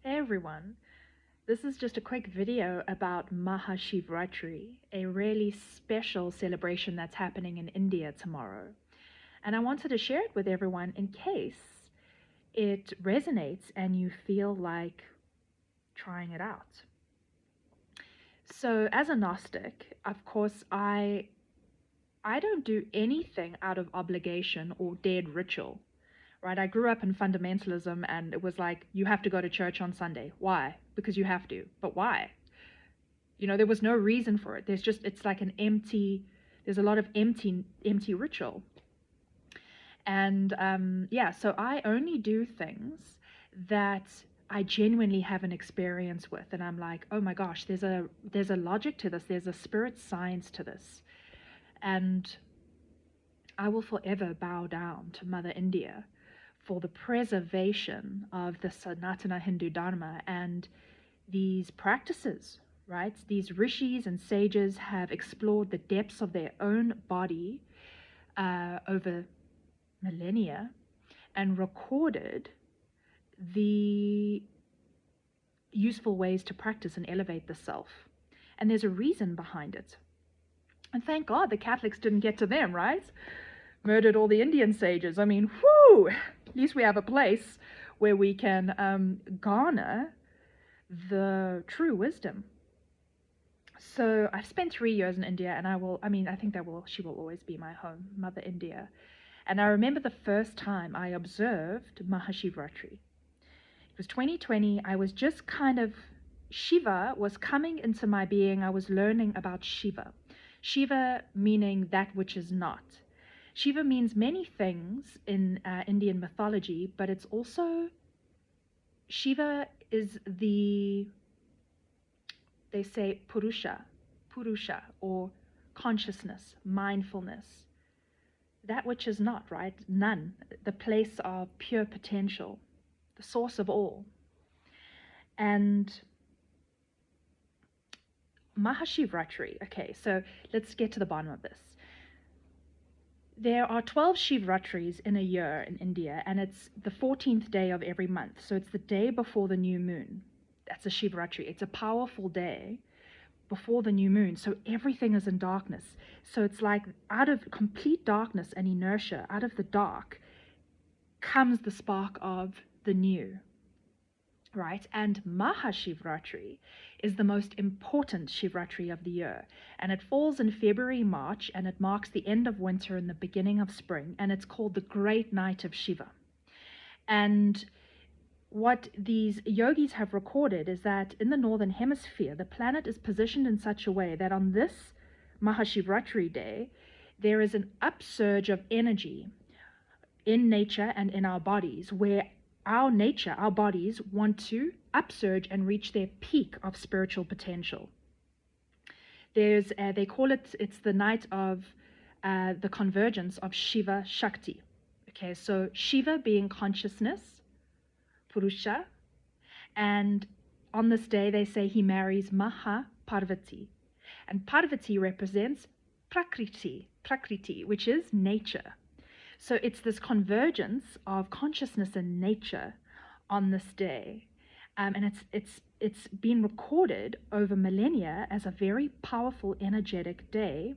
Hey everyone, this is just a quick video about Mahashivratri, a really special celebration that's happening in India tomorrow. And I wanted to share it with everyone in case it resonates and you feel like trying it out. So as a Gnostic, of course, I don't do anything out of obligation or dead ritual. Right? I grew up in fundamentalism and it was like, you have to go to church on Sunday. Why? Because you have to. But why? There was no reason for it. It's like there's a lot of empty ritual. And so I only do things that I genuinely have an experience with. And I'm like, oh my gosh, there's a logic to this. There's a spirit science to this. And I will forever bow down to Mother India for the preservation of the Sanatana Hindu Dharma and these practices, right? These rishis and sages have explored the depths of their own body over millennia and recorded the useful ways to practice and elevate the self. And there's a reason behind it. And thank God the Catholics didn't get to them, right? Murdered all the Indian sages. I mean, whoo! At least we have a place where we can garner the true wisdom. So I've spent 3 years in India, and I think she will always be my home, Mother India. And I remember the first time I observed Mahashivratri. It was 2020. I was just Shiva was coming into my being. I was learning about Shiva. Shiva meaning that which is not. Shiva means many things in Indian mythology, but it's also, Shiva is they say Purusha, or consciousness, mindfulness, that which is not, right? None, the place of pure potential, the source of all. And Mahashivratri, okay, so let's get to the bottom of this. There are 12 Shivratris in a year in India, and it's the 14th day of every month. So it's the day before the new moon. That's a Shivratri. It's a powerful day before the new moon. So everything is in darkness. So it's like out of complete darkness and inertia, out of the dark, comes the spark of the new. Right? And Mahashivratri is the most important Shivratri of the year. And it falls in February, March, and it marks the end of winter and the beginning of spring. And it's called the Great Night of Shiva. And what these yogis have recorded is that in the northern hemisphere, the planet is positioned in such a way that on this Mahashivratri day, there is an upsurge of energy in nature and in our bodies, where our nature, our bodies, want to upsurge and reach their peak of spiritual potential. They call it's the night of the convergence of Shiva, Shakti. Okay, so Shiva being consciousness, Purusha, and on this day they say he marries Mahaparvati. And Parvati represents Prakriti, which is nature. So it's this convergence of consciousness and nature on this day, and it's been recorded over millennia as a very powerful, energetic day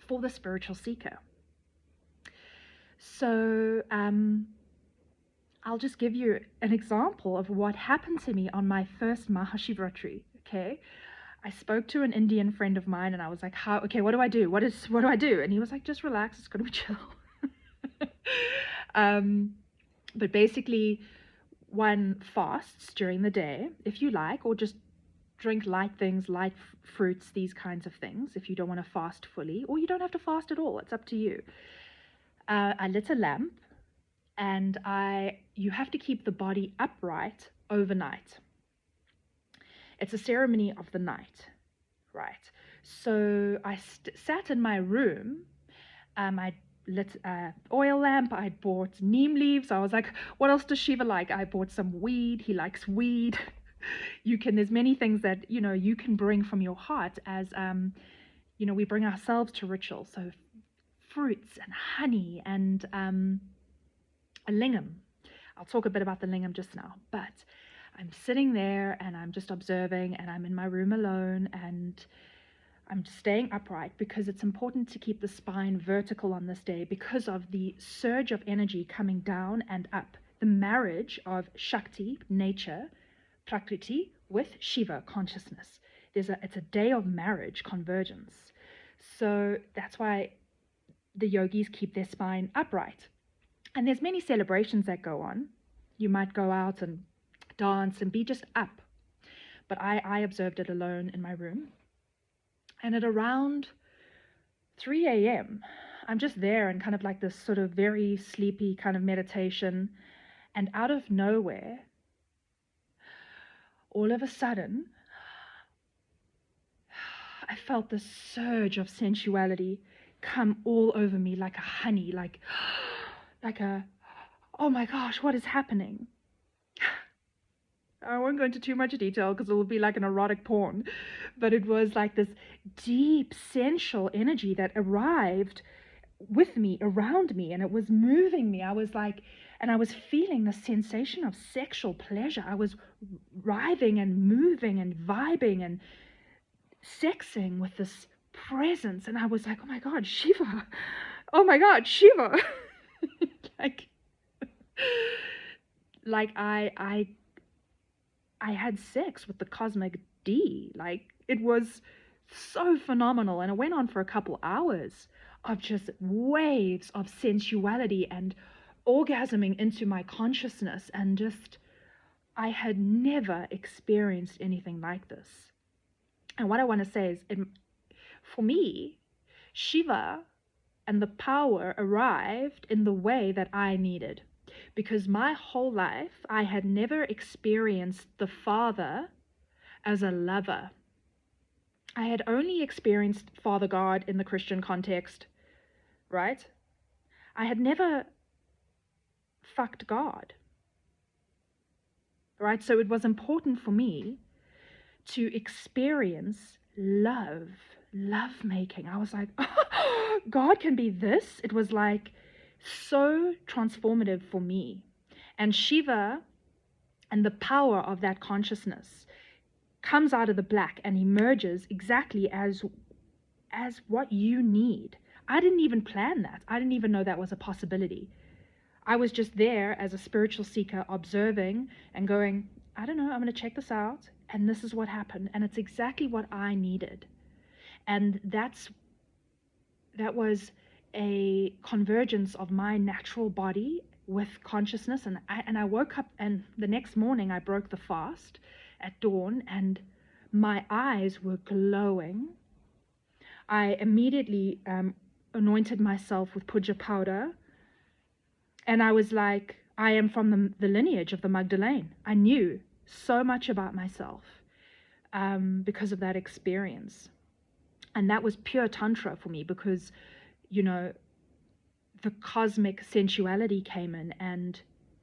for the spiritual seeker. So I'll just give you an example of what happened to me on my first Mahashivratri. Okay, I spoke to an Indian friend of mine, and I was like, what do I do? What do I do? And he was like, just relax. It's gonna be chill. But basically, one fasts during the day, if you like, or just drink light things, light fruits, these kinds of things, if you don't want to fast fully, or you don't have to fast at all. It's up to you. I lit a lamp, and you have to keep the body upright overnight. It's a ceremony of the night, right? So I sat in my room. I lit oil lamp. I bought neem leaves. I was like, what else does Shiva like? I bought some weed. He likes weed. There's many things that you can bring from your heart as we bring ourselves to ritual. So fruits and honey and a lingam. I'll talk a bit about the lingam just now, but I'm sitting there and I'm just observing, and I'm in my room alone, and I'm staying upright because it's important to keep the spine vertical on this day because of the surge of energy coming down and up. The marriage of Shakti, nature, Prakriti, with Shiva, consciousness. It's a day of marriage, convergence. So that's why the yogis keep their spine upright. And there's many celebrations that go on. You might go out and dance and be just up. But I observed it alone in my room. And at around 3 a.m., I'm just there in kind of like this sort of very sleepy kind of meditation. And out of nowhere, all of a sudden, I felt this surge of sensuality come all over me like a honey, like a, oh my gosh, what is happening? I won't go into too much detail because it will be like an erotic porn, but it was like this deep sensual energy that arrived with me, around me, and it was moving me. I was like, and I was feeling the sensation of sexual pleasure. I was writhing and moving and vibing and sexing with this presence, and I was like, oh my god, Shiva, oh my god, Shiva. like like I had sex with the cosmic D. Like, it was so phenomenal, and it went on for a couple hours of just waves of sensuality and orgasming into my consciousness, and just I had never experienced anything like this. And what I want to say is, for me, Shiva and the power arrived in the way that I needed. Because my whole life, I had never experienced the Father as a lover. I had only experienced Father God in the Christian context, right? I had never fucked God, right? So it was important for me to experience love making. I was like, oh, God can be this. It was like so transformative for me. And Shiva and the power of that consciousness comes out of the black and emerges exactly as what you need. I didn't even plan that. I didn't even know that was a possibility. I was just there as a spiritual seeker, observing and going, I don't know, I'm going to check this out. And this is what happened. And it's exactly what I needed. And that was a convergence of my natural body with consciousness. And I woke up, and the next morning I broke the fast at dawn, and my eyes were glowing. I immediately anointed myself with puja powder, and I was like, I am from the lineage of the Magdalene. I knew so much about myself because of that experience. And that was pure Tantra for me, because, you know, the cosmic sensuality came in and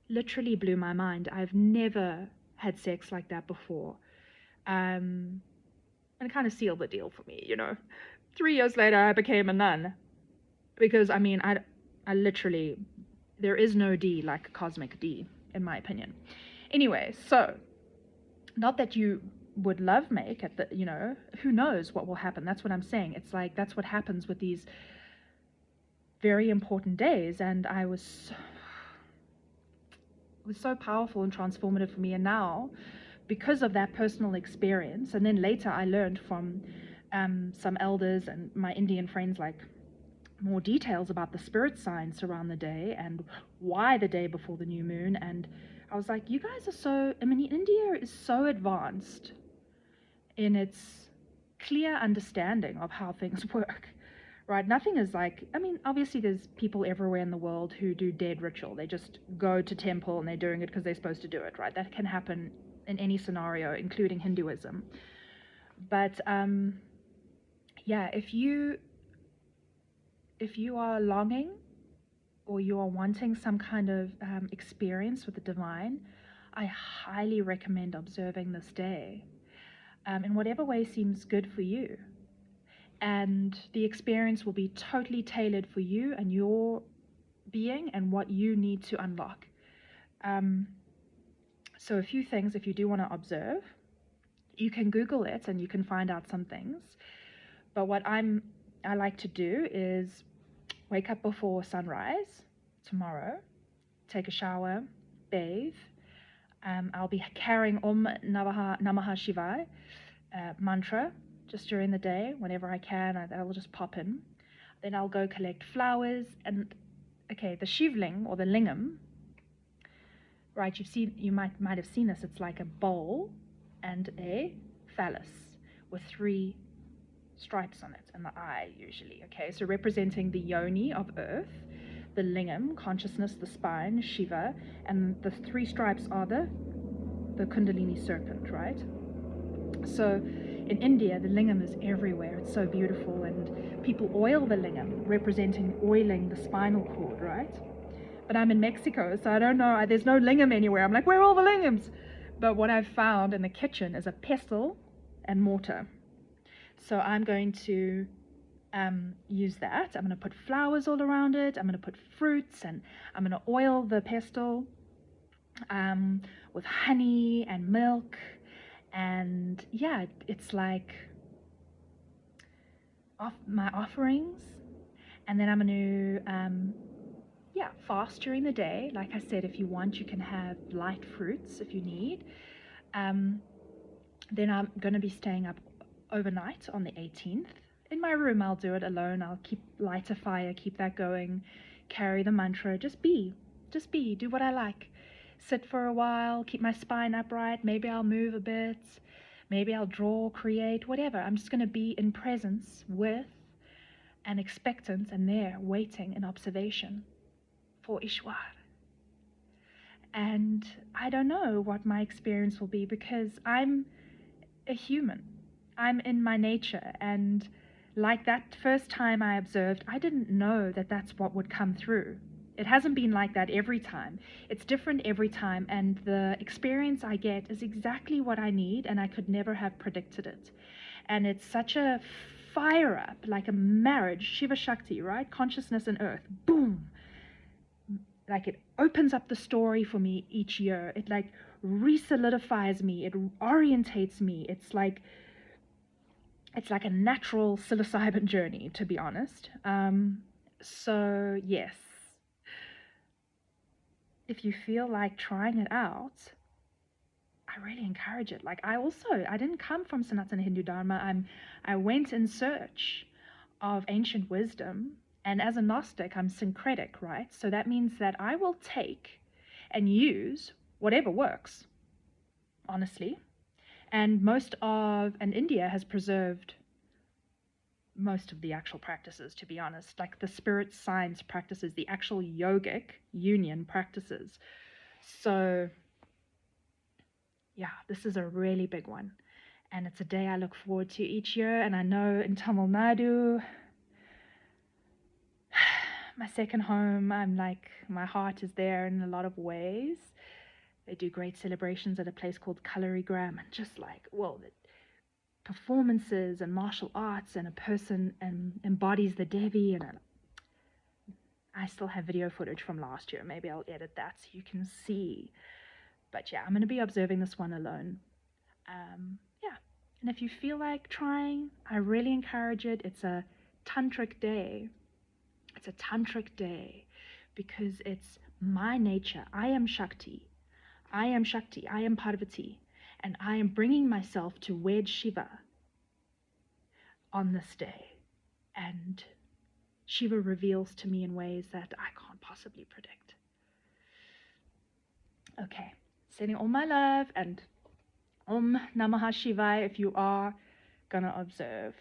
literally blew my mind. I've never had sex like that before. And it kind of sealed the deal for me, you know. 3 years later, I became a nun. Because, I mean, I literally, there is no D like cosmic D, in my opinion. Anyway, so, not that you would love make at the, you know, who knows what will happen. That's what I'm saying. It's like, that's what happens with these very important days. And it was so powerful and transformative for me. And now, because of that personal experience, and then later I learned from some elders and my Indian friends, like, more details about the spirit signs around the day and why the day before the new moon. And I was like, you guys are so, I mean, India is so advanced in its clear understanding of how things work, right? Nothing is like, I mean, obviously there's people everywhere in the world who do dead ritual. They just go to temple and they're doing it because they're supposed to do it, right? That can happen in any scenario, including Hinduism. But yeah, if you are longing or you are wanting some kind of experience with the divine, I highly recommend observing this day in whatever way seems good for you. And the experience will be totally tailored for you and your being and what you need to unlock. So a few things, if you do want to observe, you can Google it and you can find out some things. But what I like to do is wake up before sunrise tomorrow, take a shower, bathe. I'll be carrying Om Namaha Shivaya mantra just during the day. Whenever I can, I'll just pop in. Then I'll go collect flowers. And okay, the shivling or the lingam, right? You might have seen this. It's like a bowl and a phallus with 3 stripes on it and the eye usually. Okay, so representing the yoni of earth, the lingam, consciousness, the spine, Shiva, and the 3 stripes are the Kundalini serpent, right? So in India, the lingam is everywhere. It's so beautiful, and people oil the lingam, representing oiling the spinal cord, right? But I'm in Mexico, so I don't know. There's no lingam anywhere. I'm like, where are all the lingams? But what I've found in the kitchen is a pestle and mortar. So I'm going to use that. I'm going to put flowers all around it. I'm going to put fruits, and I'm going to oil the pestle with honey and milk. And yeah, it's like my offerings. And then I'm going to fast during the day. Like I said, if you want, you can have light fruits if you need. Then I'm going to be staying up overnight on the 18th. In my room, I'll do it alone. I'll light a fire, keep that going, carry the mantra, just be, do what I like. Sit for a while, keep my spine upright. Maybe I'll move a bit. Maybe I'll draw, create, whatever. I'm just going to be in presence with and expectant and there, waiting in observation for Ishwar. And I don't know what my experience will be because I'm a human. I'm in my nature, and like that first time I observed, I didn't know that that's what would come through. It hasn't been like that every time. It's different every time, and the experience I get is exactly what I need, and I could never have predicted it. And it's such a fire up, like a marriage, Shiva Shakti, right? Consciousness and earth, boom. Like it opens up the story for me each year. It like re-solidifies me. It orientates me. It's like a natural psilocybin journey, to be honest. So yes, if you feel like trying it out, I really encourage it. Like I didn't come from Sanatana Hindu Dharma. I went in search of ancient wisdom, and as a Gnostic, I'm syncretic, right? So that means that I will take and use whatever works, honestly. And India has preserved most of the actual practices, to be honest, like the spirit science practices, the actual yogic union practices. So yeah, this is a really big one, and it's a day I look forward to each year. And I know in Tamil Nadu, my second home, my heart is there in a lot of ways. They do great celebrations at a place called Kalarigram, and just like, well, the performances and martial arts, and a person embodies the Devi, and I still have video footage from last year. Maybe I'll edit that so you can see. But yeah, I'm going to be observing this one alone. Yeah, and if you feel like trying, I really encourage it. It's a Tantric day. It's a Tantric day because it's my nature. I am Shakti. I am Shakti. I am Parvati. And I am bringing myself to wed Shiva on this day. And Shiva reveals to me in ways that I can't possibly predict. Okay, sending all my love, and Om Namaha Shivaya if you are gonna observe.